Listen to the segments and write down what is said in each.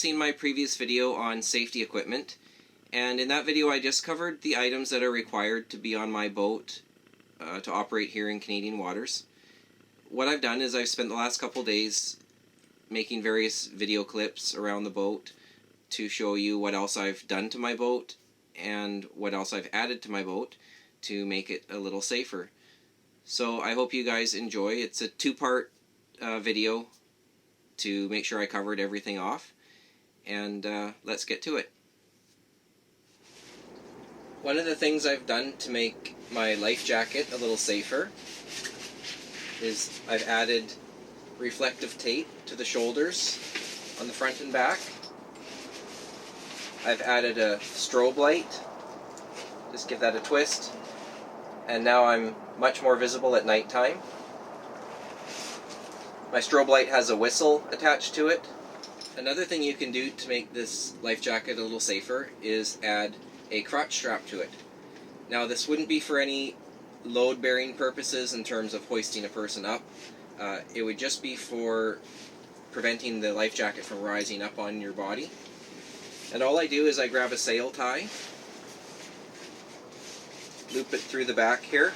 seen my previous video on safety equipment, and in that video I just covered the items that are required to be on my boat to operate here in Canadian waters. What I've done is I've spent the last couple days making various video clips around the boat to show you what else I've done to my boat and what else I've added to my boat to make it a little safer. So I hope you guys enjoy. It's a two-part video to make sure I covered everything off, and let's get to it. One of the things I've done to make my life jacket a little safer is I've added reflective tape to the shoulders on the front and back. I've added a strobe light, just give that a twist, and now I'm much more visible at nighttime. My strobe light has a whistle attached to it. Another thing you can do to make this life jacket a little safer is add a crotch strap to it. Now this wouldn't be for any load-bearing purposes in terms of hoisting a person up. It would just be for preventing the life jacket from rising up on your body. And all I do is I grab a sail tie, loop it through the back here,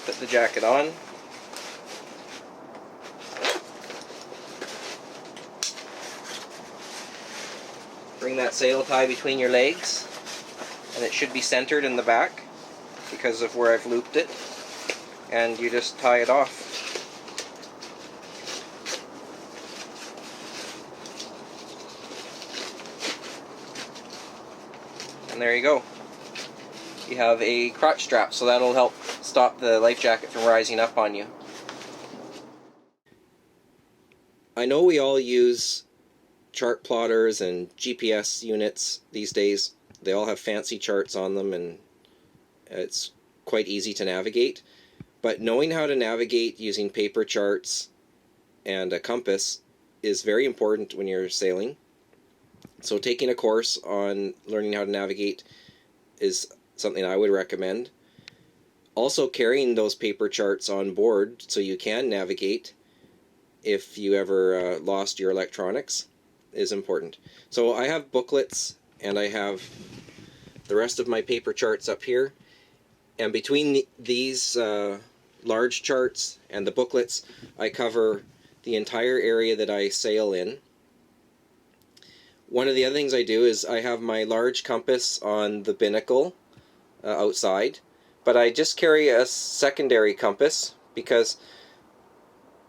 put the jacket on, bring that sail tie between your legs, and it should be centered in the back because of where I've looped it, and you just tie it off. And there you go. You have a crotch strap, so that'll help stop the life jacket from rising up on you. I know we all use chart plotters and GPS units these days. They all have fancy charts on them, and it's quite easy to navigate. But knowing how to navigate using paper charts and a compass is very important when you're sailing. So taking a course on learning how to navigate is something I would recommend. Also, carrying those paper charts on board so you can navigate if you ever lost your electronics is important. So I have booklets, and I have the rest of my paper charts up here, and between these large charts and the booklets I cover the entire area that I sail in. One of the other things I do is I have my large compass on the binnacle outside, but I just carry a secondary compass because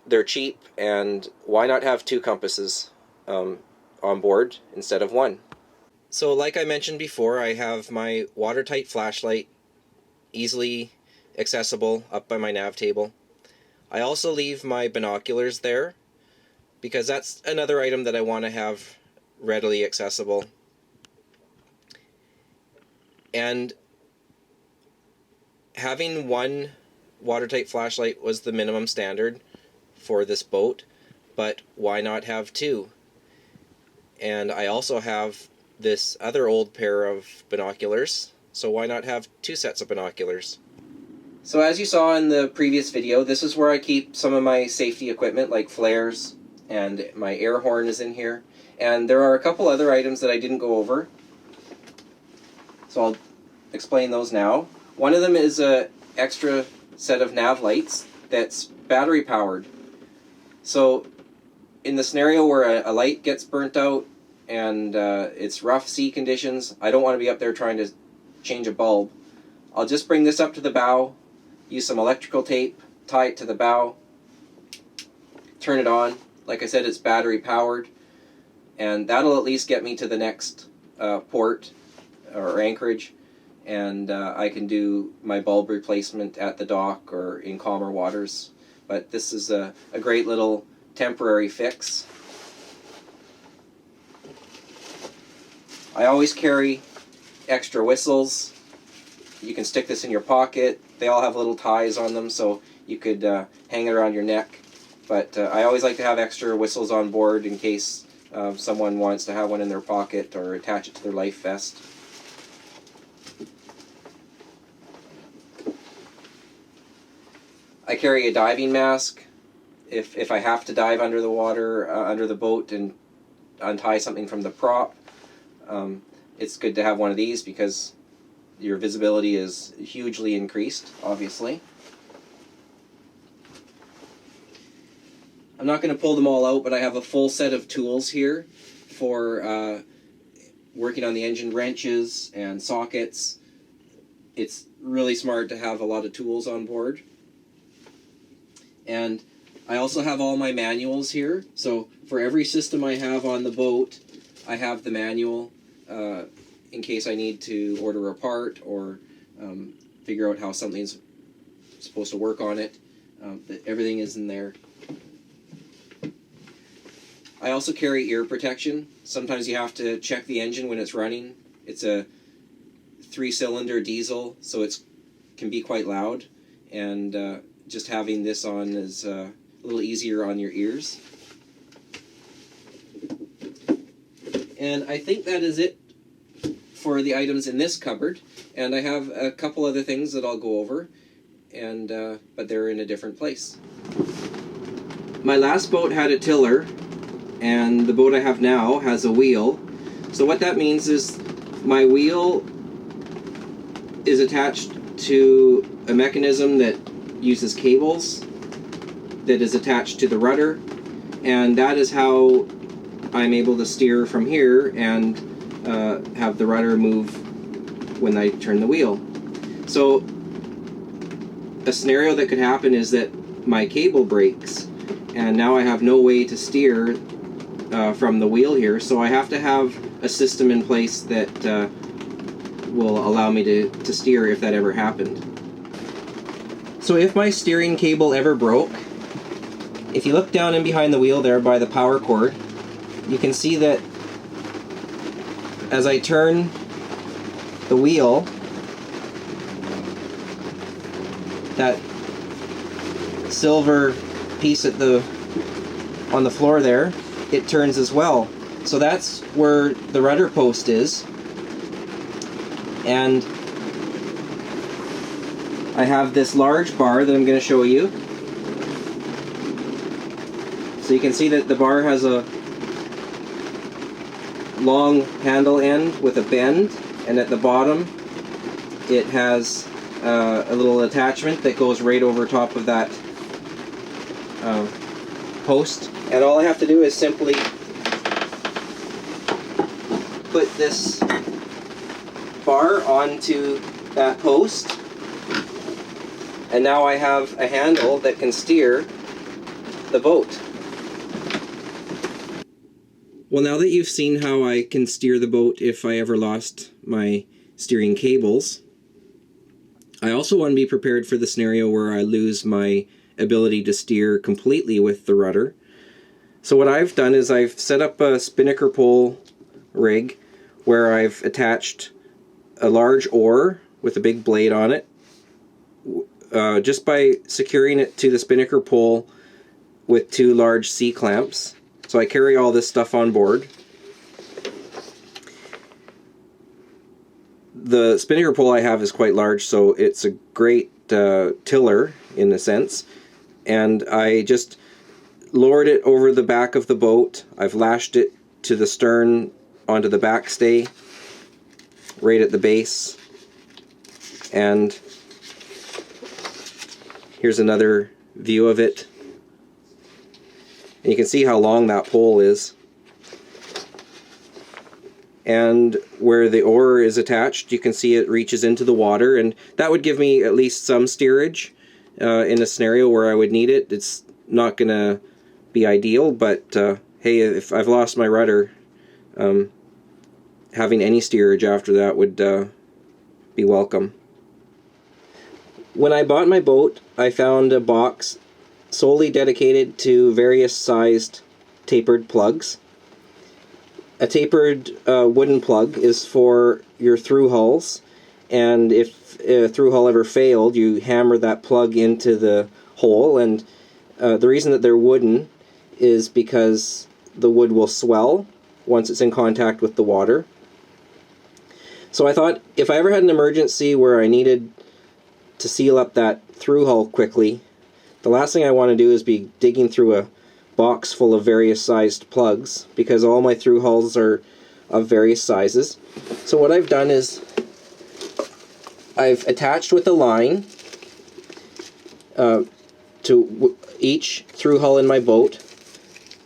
they're cheap, and why not have two compasses on board instead of one? So like I mentioned before, I have my watertight flashlight easily accessible up by my nav table. I also leave my binoculars there because that's another item that I want to have readily accessible. And having one watertight flashlight was the minimum standard for this boat, but why not have two? And I also have this other old pair of binoculars, so why not have two sets of binoculars? So as you saw in the previous video, this is where I keep some of my safety equipment like flares, and my air horn is in here. And there are a couple other items that I didn't go over, so I'll explain those now. One of them is an extra set of nav lights that's battery powered. So in the scenario where a light gets burnt out and it's rough sea conditions, I don't want to be up there trying to change a bulb. I'll just bring this up to the bow, use some electrical tape, tie it to the bow, turn it on. Like I said, it's battery powered, and that'll at least get me to the next port or anchorage, and I can do my bulb replacement at the dock or in calmer waters. But this is a great little temporary fix. I always carry extra whistles. You can stick this in your pocket. They all have little ties on them, so you could hang it around your neck. But I always like to have extra whistles on board in case if someone wants to have one in their pocket or attach it to their life vest. I carry a diving mask if I have to dive under the water, under the boat, and untie something from the prop. It's good to have one of these because your visibility is hugely increased, obviously. I'm not going to pull them all out, but I have a full set of tools here for working on the engine wrenches and sockets. It's really smart to have a lot of tools on board. And I also have all my manuals here. So for every system I have on the boat, I have the manual in case I need to order a part or figure out how something's supposed to work on it. Everything is in there. I also carry ear protection. Sometimes you have to check the engine when it's running. It's a 3-cylinder diesel, so it can be quite loud. And just having this on is a little easier on your ears. And I think that is it for the items in this cupboard. And I have a couple other things that I'll go over, and but they're in a different place. My last boat had a tiller, and the boat I have now has a wheel. So what that means is my wheel is attached to a mechanism that uses cables that is attached to the rudder, and that is how I'm able to steer from here and have the rudder move when I turn the wheel. So a scenario that could happen is that my cable breaks and now I have no way to steer from the wheel here, so I have to have a system in place that will allow me to steer if that ever happened. So if my steering cable ever broke, if you look down in behind the wheel there by the power cord, you can see that as I turn the wheel, that silver piece on the floor there, it turns as well. So that's where the rudder post is. And I have this large bar that I'm going to show you. So you can see that the bar has a long handle end with a bend, and at the bottom it has a little attachment that goes right over top of that post. And all I have to do is simply put this bar onto that post, and now I have a handle that can steer the boat. Well, now that you've seen how I can steer the boat if I ever lost my steering cables, I also want to be prepared for the scenario where I lose my ability to steer completely with the rudder. So what I've done is I've set up a spinnaker pole rig where I've attached a large oar with a big blade on it. Just by securing it to the spinnaker pole with 2 large C-clamps. So I carry all this stuff on board. The spinnaker pole I have is quite large, so it's a great tiller in a sense. And I just lowered it over the back of the boat. I've lashed it to the stern onto the backstay, right at the base. And here's another view of it. And you can see how long that pole is. And where the oar is attached, you can see it reaches into the water, and that would give me at least some steerage in a scenario where I would need it. It's not going to be ideal, but hey, if I've lost my rudder, having any steerage after that would be welcome. When I bought my boat, I found a box solely dedicated to various sized tapered plugs. A tapered wooden plug is for your through hulls, and if a through hull ever failed, you hammer that plug into the hole. And the reason that they're wooden is because the wood will swell once it's in contact with the water. So I thought if I ever had an emergency where I needed to seal up that through hull quickly, the last thing I want to do is be digging through a box full of various sized plugs, because all my through hulls are of various sizes. So what I've done is I've attached with a line to each through hull in my boat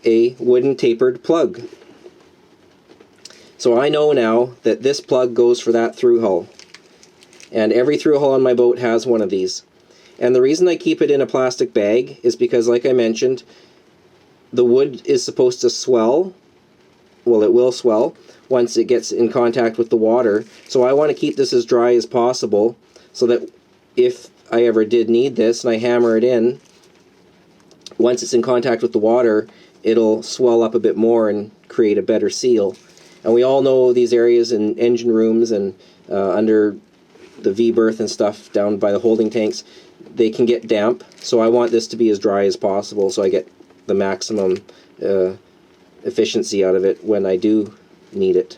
a wooden tapered plug. So I know now that this plug goes for that through hull. And every through hull on my boat has one of these. And the reason I keep it in a plastic bag is because, like I mentioned, the wood is supposed to swell. Well, it will swell once it gets in contact with the water. So I want to keep this as dry as possible so that if I ever did need this and I hammer it in, once it's in contact with the water, it'll swell up a bit more and create a better seal. And we all know these areas in engine rooms and under the V-berth and stuff down by the holding tanks, they can get damp. So I want this to be as dry as possible so I get the maximum efficiency out of it when I do need it.